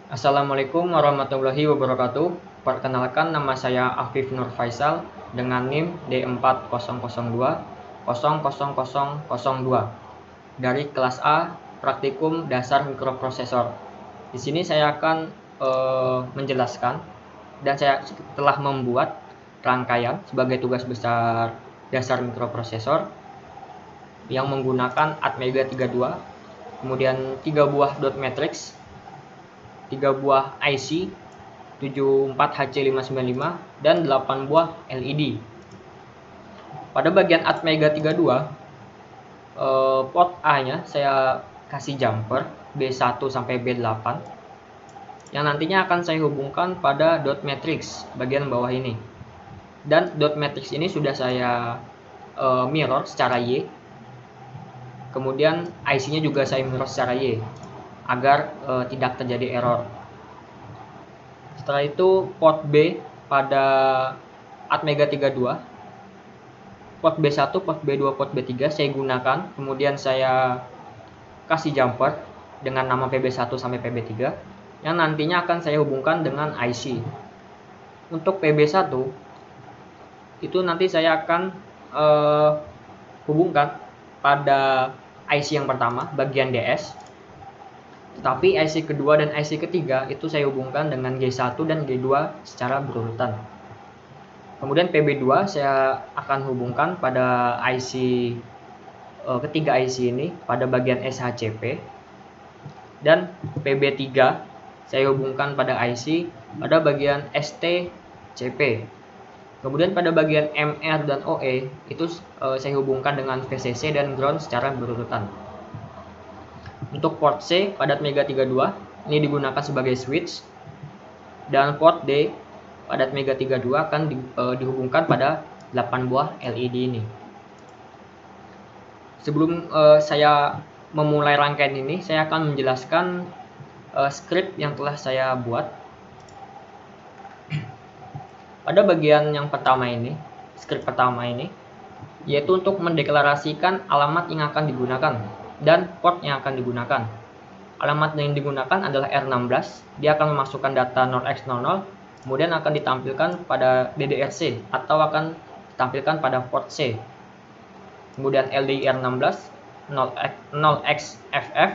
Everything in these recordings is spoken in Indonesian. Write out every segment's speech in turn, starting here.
Assalamualaikum warahmatullahi wabarakatuh. Perkenalkan, nama saya Afif Nur Faisal dengan NIM D4002000002 dari kelas A Praktikum Dasar Mikroprosesor. Di sini saya akan menjelaskan dan saya telah membuat rangkaian sebagai tugas besar dasar mikroprosesor yang menggunakan Atmega 32, kemudian 3 buah dot matrix, 3 buah IC 74HC595 dan 8 buah LED. Pada bagian Atmega 32, port A-nya saya kasih jumper B1 sampai B8 yang nantinya akan saya hubungkan pada dot matrix bagian bawah ini. Dan dot matrix ini sudah saya mirror secara Y. Kemudian IC-nya juga saya mirror secara Y agar tidak terjadi error. Setelah itu port B pada Atmega 32, port B1, port B2, port B3 saya gunakan, kemudian saya kasih jumper dengan nama PB1 sampai PB3 yang nantinya akan saya hubungkan dengan IC. Untuk PB1 itu nanti saya akan hubungkan pada IC yang pertama bagian DS, tetapi IC kedua dan IC ketiga itu saya hubungkan dengan G1 dan G2 secara berurutan. Kemudian PB2 saya akan hubungkan pada IC ketiga IC ini pada bagian SHCP, dan PB3 saya hubungkan pada IC pada bagian STCP. Kemudian pada bagian MR dan OE itu saya hubungkan dengan VCC dan ground secara berurutan. Untuk port C pada Atmega 32 ini digunakan sebagai switch, dan port D pada Atmega 32 akan dihubungkan pada 8 buah LED ini. Sebelum saya memulai rangkaian ini, saya akan menjelaskan script yang telah saya buat. Pada bagian yang pertama ini, script pertama ini, yaitu untuk mendeklarasikan alamat yang akan digunakan dan port yang akan digunakan. Alamat yang digunakan adalah R16, dia akan memasukkan data 0x00, kemudian akan ditampilkan pada DDR-C atau akan ditampilkan pada port C. Kemudian LDI R16 0xFF,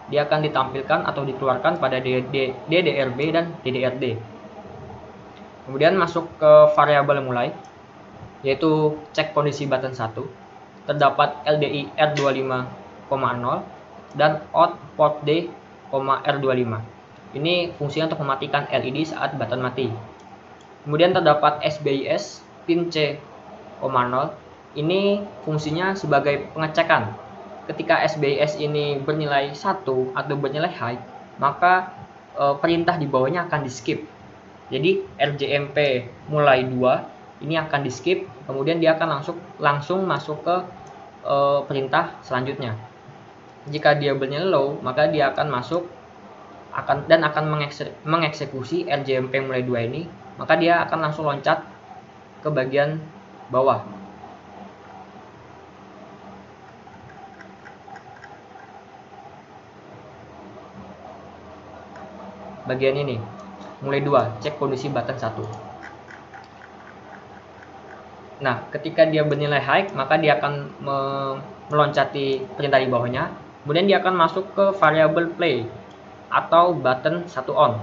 dia akan ditampilkan atau dikeluarkan pada DDRB dan DDRD. Kemudian masuk ke variabel mulai, yaitu cek kondisi button 1, terdapat LDI R25,0 dan out port D, R25. Ini fungsinya untuk mematikan LED saat button mati. Kemudian terdapat SBIS pin C,0. Ini fungsinya sebagai pengecekan. Ketika SBIS ini bernilai 1 atau bernilai high, maka perintah di bawahnya akan di skip. Jadi RJMP mulai 2 ini akan di skip, kemudian dia akan langsung masuk ke perintah selanjutnya. Jika dia bernilai low, maka dia akan masuk dan akan mengeksekusi RJMP mulai 2 ini, maka dia akan langsung loncat ke bagian bawah. Bagian ini, mulai 2, cek kondisi button 1. Nah, ketika dia bernilai high, maka dia akan meloncati perintah di bawahnya. Kemudian dia akan masuk ke variabel play atau button 1 on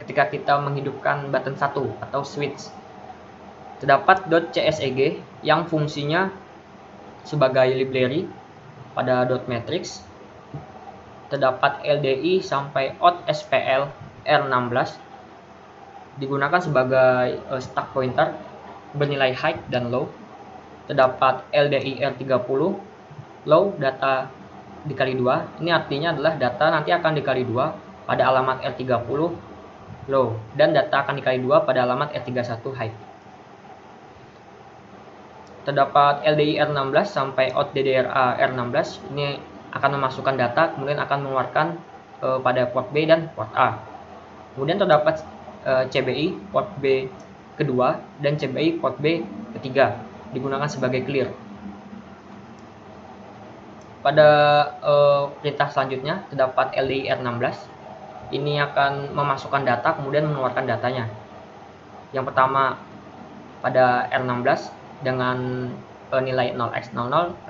ketika kita menghidupkan button 1 atau switch. Terdapat .cseg yang fungsinya sebagai library pada .matrix. Terdapat LDI sampai out SPL R16 digunakan sebagai stack pointer bernilai high dan low. Terdapat LDI R30 low, data dikali 2. Ini artinya adalah data nanti akan dikali 2 pada alamat R30 low, dan data akan dikali 2 pada alamat R31 high. Terdapat LDI R16 sampai out DDRA R16, ini akan memasukkan data, kemudian akan mengeluarkan pada port B dan port A. Kemudian terdapat CBI port B kedua dan CBI port B ketiga digunakan sebagai clear. Pada perintah selanjutnya terdapat LDI R16 ini akan memasukkan data kemudian mengeluarkan datanya. Yang pertama pada R16 dengan nilai 0x00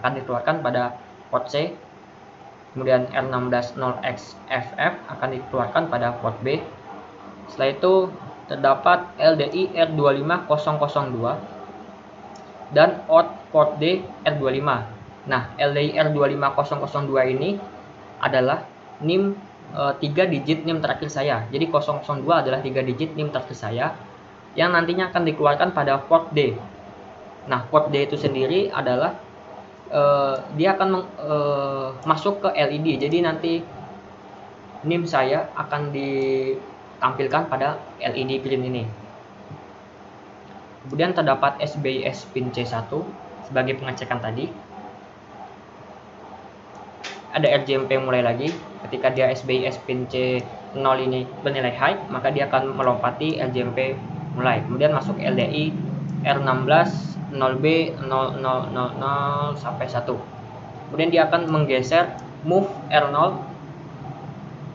akan dikeluarkan pada port C. Kemudian R16 0xFF akan dikeluarkan pada port B. Setelah itu terdapat LDI R25002 dan out port D R25. Nah, LDI R25002 ini adalah NIM 3 digit NIM terakhir saya. Jadi 002 adalah 3 digit NIM terakhir saya yang nantinya akan dikeluarkan pada port D. Nah, port D itu sendiri adalah dia akan masuk ke LED. Jadi nanti NIM saya akan ditampilkan pada LED green ini. Kemudian terdapat SBIS pin C1 sebagai pengecekan tadi. Ada RJMP mulai lagi. Ketika dia SBIS pin C0 ini bernilai high, maka dia akan melompati RJMP mulai. Kemudian masuk LDI R16 0B 0000 sampai 1. Kemudian dia akan menggeser move R0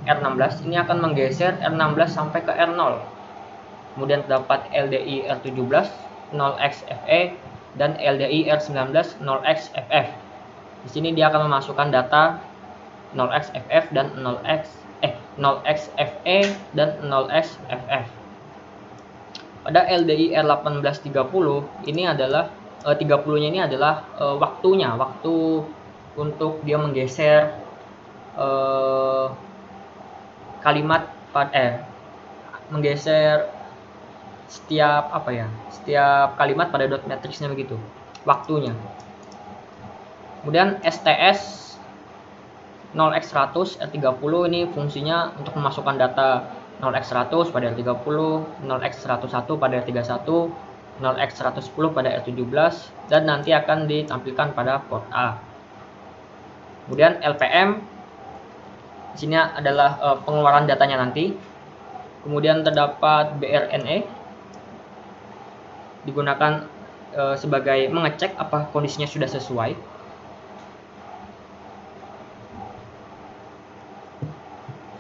R16 ini akan menggeser R16 sampai ke R0. Kemudian terdapat LDI R17 0xFE dan LDI R19 0xFF. Di sini dia akan memasukkan data 0xFF dan 0xFE dan 0xFF. Pada LDI R1830 ini adalah 30-nya ini adalah waktu untuk dia menggeser kalimat menggeser setiap kalimat pada dot matrixnya begitu, waktunya. Kemudian STS 0x100 R30 ini fungsinya untuk memasukkan data 0x100 pada R30, 0x101 pada R31, 0x110 pada R17 dan nanti akan ditampilkan pada port A. Kemudian LPM di sini adalah pengeluaran datanya nanti. Kemudian terdapat BRNE digunakan sebagai mengecek apa kondisinya sudah sesuai.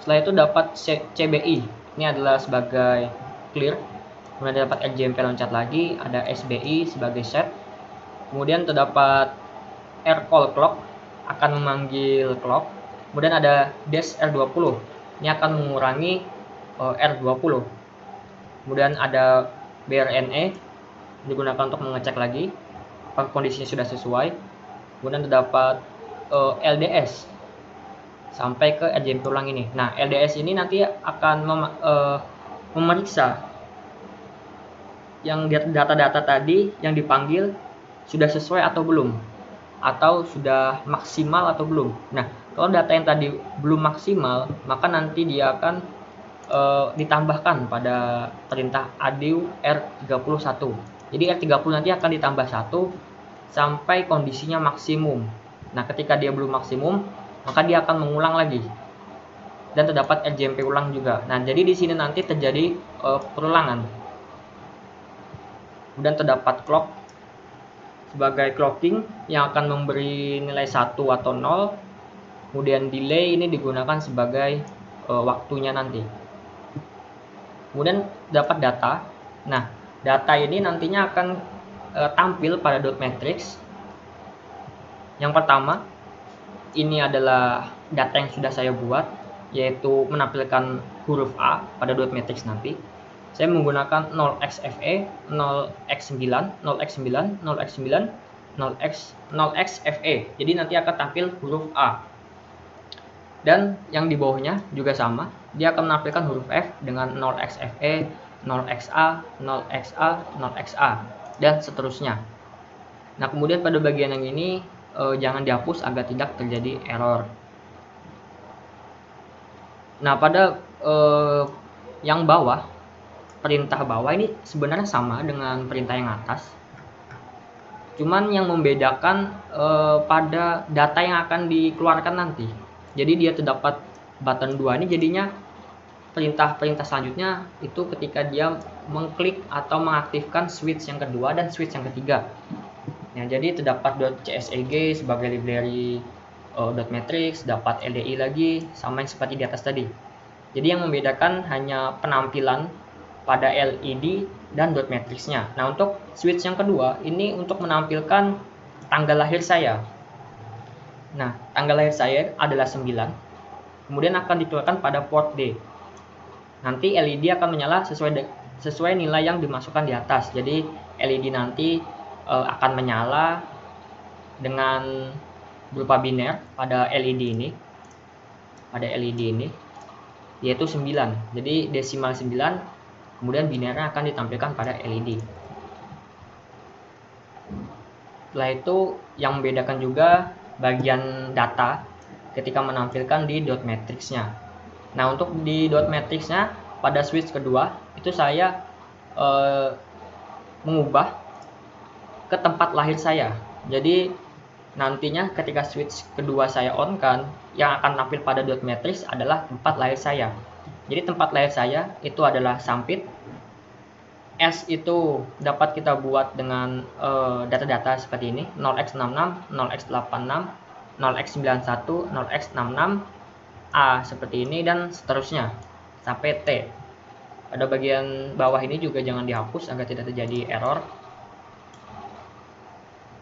Setelah itu dapat CBI, ini adalah sebagai clear. Kemudian dapat RJMP loncat lagi, ada SBI sebagai set. Kemudian terdapat R-call clock, akan memanggil clock. Kemudian ada dash R20, ini akan mengurangi R20. Kemudian ada BRNE, digunakan untuk mengecek lagi apakah kondisinya sudah sesuai. Kemudian terdapat LDS, sampai ke RJMP ulang ini. Nah, LDS ini nanti akan memeriksa yang data-data tadi yang dipanggil sudah sesuai atau belum, atau sudah maksimal atau belum. Nah, kalau data yang tadi belum maksimal, maka nanti dia akan ditambahkan pada perintah ADU R31. Jadi R30 nanti akan ditambah 1 sampai kondisinya maksimum. Nah, ketika dia belum maksimum, maka dia akan mengulang lagi dan terdapat RJMP ulang juga. Nah, jadi di sini nanti terjadi perulangan. Kemudian terdapat clock sebagai clocking yang akan memberi nilai 1 atau 0. Kemudian delay ini digunakan sebagai waktunya nanti. Kemudian dapat data. Nah, data ini nantinya akan tampil pada dot matrix. Yang pertama, ini adalah data yang sudah saya buat, yaitu menampilkan huruf A pada dot matrix nanti. Saya menggunakan 0xFE, 0x9, 0x9, 0x9, 0xFE. Jadi nanti akan tampil huruf A. Dan yang di bawahnya juga sama, dia akan menampilkan huruf F dengan 0xFE, 0xa, 0xa, 0xa, dan seterusnya. Nah, kemudian pada bagian yang ini jangan dihapus agar tidak terjadi error. Nah, pada yang bawah, perintah bawah ini sebenarnya sama dengan perintah yang atas. Cuman yang membedakan pada data yang akan dikeluarkan nanti. Jadi dia terdapat button 2 ini jadinya perintah-perintah selanjutnya itu ketika dia mengklik atau mengaktifkan switch yang kedua dan switch yang ketiga. Nah, jadi terdapat .cseg sebagai library .matrix, dapat LDI lagi, sama yang seperti di atas tadi. Jadi yang membedakan hanya penampilan pada LED dan dot matrixnya. Nah, untuk switch yang kedua ini untuk menampilkan tanggal lahir saya. Nah, tanggal lahir saya adalah 9. Kemudian akan dikeluarkan pada port D. Nanti LED akan menyala sesuai nilai yang dimasukkan di atas. Jadi LED nanti akan menyala dengan berupa biner pada LED ini. Yaitu 9. Jadi desimal 9, kemudian binernya akan ditampilkan pada LED. Setelah itu yang membedakan juga bagian data ketika menampilkan di dot matrixnya. Nah, untuk di dot matrixnya pada switch kedua itu saya mengubah ke tempat lahir saya. Jadi nantinya ketika switch kedua saya on kan, yang akan tampil pada dot matrix adalah tempat lahir saya. Jadi tempat lahir saya itu adalah Sampit. S itu dapat kita buat dengan data-data seperti ini: 0x66, 0x86, 0x91, 0x66, A seperti ini, dan seterusnya sampai T. Pada bagian bawah ini juga jangan dihapus agar tidak terjadi error.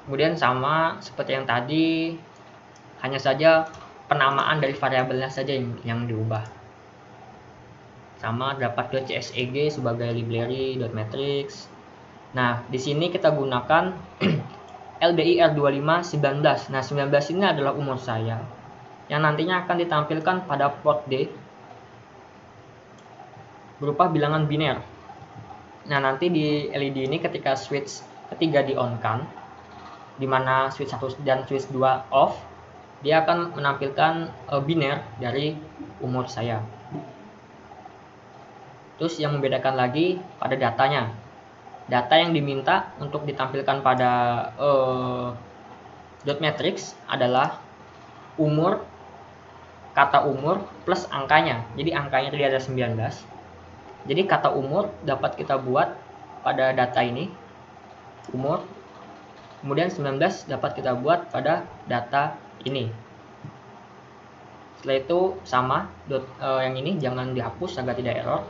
Kemudian sama seperti yang tadi, hanya saja penamaan dari variabelnya saja yang diubah. Sama dapat .cseg sebagai library .matrix. Nah, di sini kita gunakan LDI R2519. Nah, 19 ini adalah umur saya yang nantinya akan ditampilkan pada port D berupa bilangan biner. Nah, nanti di LED ini ketika switch ketiga di-on-kan, di mana switch 1 dan switch 2 off, dia akan menampilkan biner dari umur saya. Terus yang membedakan lagi pada datanya. Data yang diminta untuk ditampilkan pada dot matrix adalah umur, kata umur plus angkanya. Jadi angkanya tadi ada 19. Jadi kata umur dapat kita buat pada data ini, umur. Kemudian 19 dapat kita buat pada data ini. Setelah itu sama, yang ini jangan dihapus agar tidak error.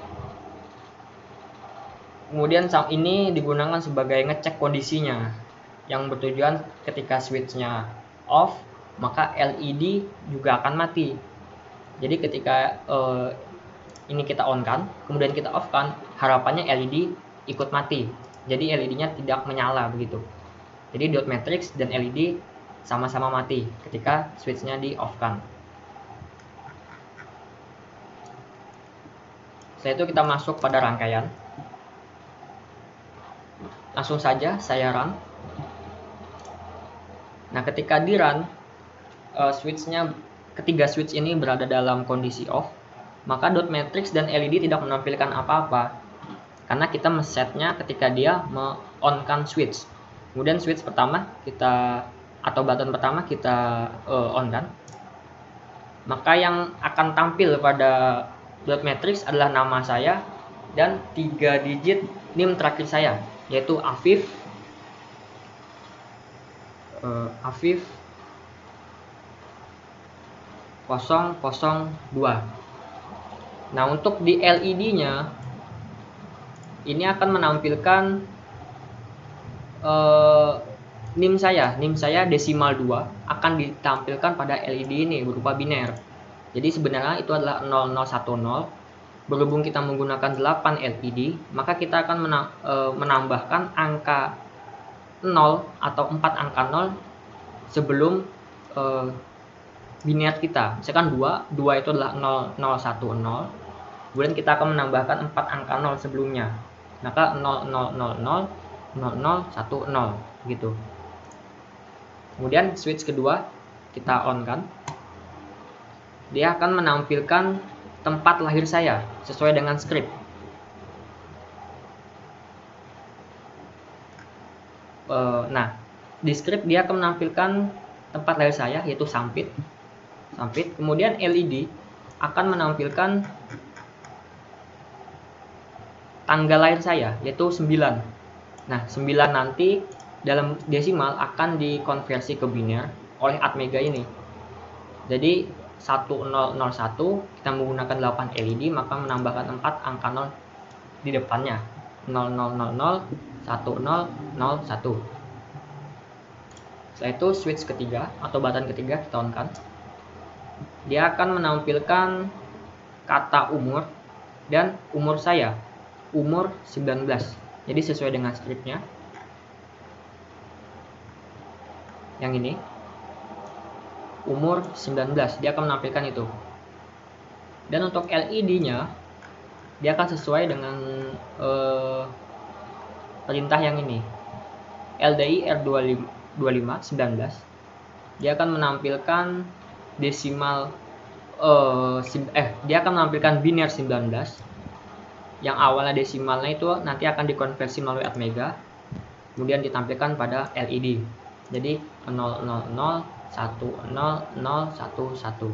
Kemudian ini digunakan sebagai ngecek kondisinya, yang bertujuan ketika switchnya off, maka LED juga akan mati. Jadi ketika ini kita on kan, kemudian kita off kan, harapannya LED ikut mati. Jadi LED-nya tidak menyala begitu. Jadi dot matrix dan LED sama-sama mati ketika switchnya di off kan. Setelah itu kita masuk pada rangkaian. Langsung saja saya run. Nah, ketika di run, ketiga switch ini berada dalam kondisi off, maka dot matrix dan LED tidak menampilkan apa-apa karena kita mesetnya ketika dia me-on-kan switch. Kemudian switch pertama button pertama kita on kan, maka yang akan tampil pada dot matrix adalah nama saya dan 3 digit NIM terakhir saya, yaitu Afif 002. Nah, untuk di LED-nya ini akan menampilkan NIM saya desimal 2 akan ditampilkan pada LED ini berupa biner. Jadi sebenarnya itu adalah 0010. Berhubung kita menggunakan 8 LED, maka kita akan menambahkan angka 0 atau 4 angka 0 sebelum biner kita. Misalkan 2 itu adalah 0010. Kemudian kita akan menambahkan 4 angka 0 sebelumnya. Maka 0000 0010 gitu. Kemudian switch kedua kita on kan. Dia akan menampilkan tempat lahir saya sesuai dengan script. Nah, di script dia akan menampilkan tempat lahir saya yaitu Sampit. Kemudian LED akan menampilkan tanggal lahir saya yaitu 9. Nah, 9 nanti dalam desimal akan dikonversi ke biner oleh Atmega ini. Jadi 1001 kita menggunakan 8 LED, maka menambahkan 4 angka 0 di depannya. 0000 1001. Setelah itu switch ketiga atau button ketiga kita on-kan. Dia akan menampilkan kata umur dan umur saya, umur 19. Jadi sesuai dengan scriptnya. Yang ini, umur 19, dia akan menampilkan itu. Dan untuk LED-nya, dia akan sesuai dengan perintah yang ini. LDI R25 19. Dia akan menampilkan desimal dia akan menampilkan biner 19. Yang awalnya desimalnya itu nanti akan dikonversi melalui atmega, kemudian ditampilkan pada LED. Jadi 000 100011.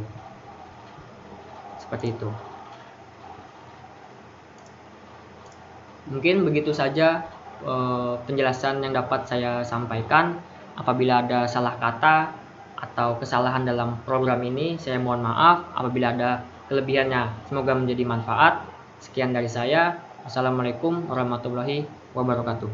Seperti itu. Mungkin begitu saja penjelasan yang dapat saya sampaikan. Apabila ada salah kata atau kesalahan dalam program ini, saya mohon maaf. Apabila ada kelebihannya, semoga menjadi manfaat. Sekian dari saya. Wassalamualaikum warahmatullahi wabarakatuh.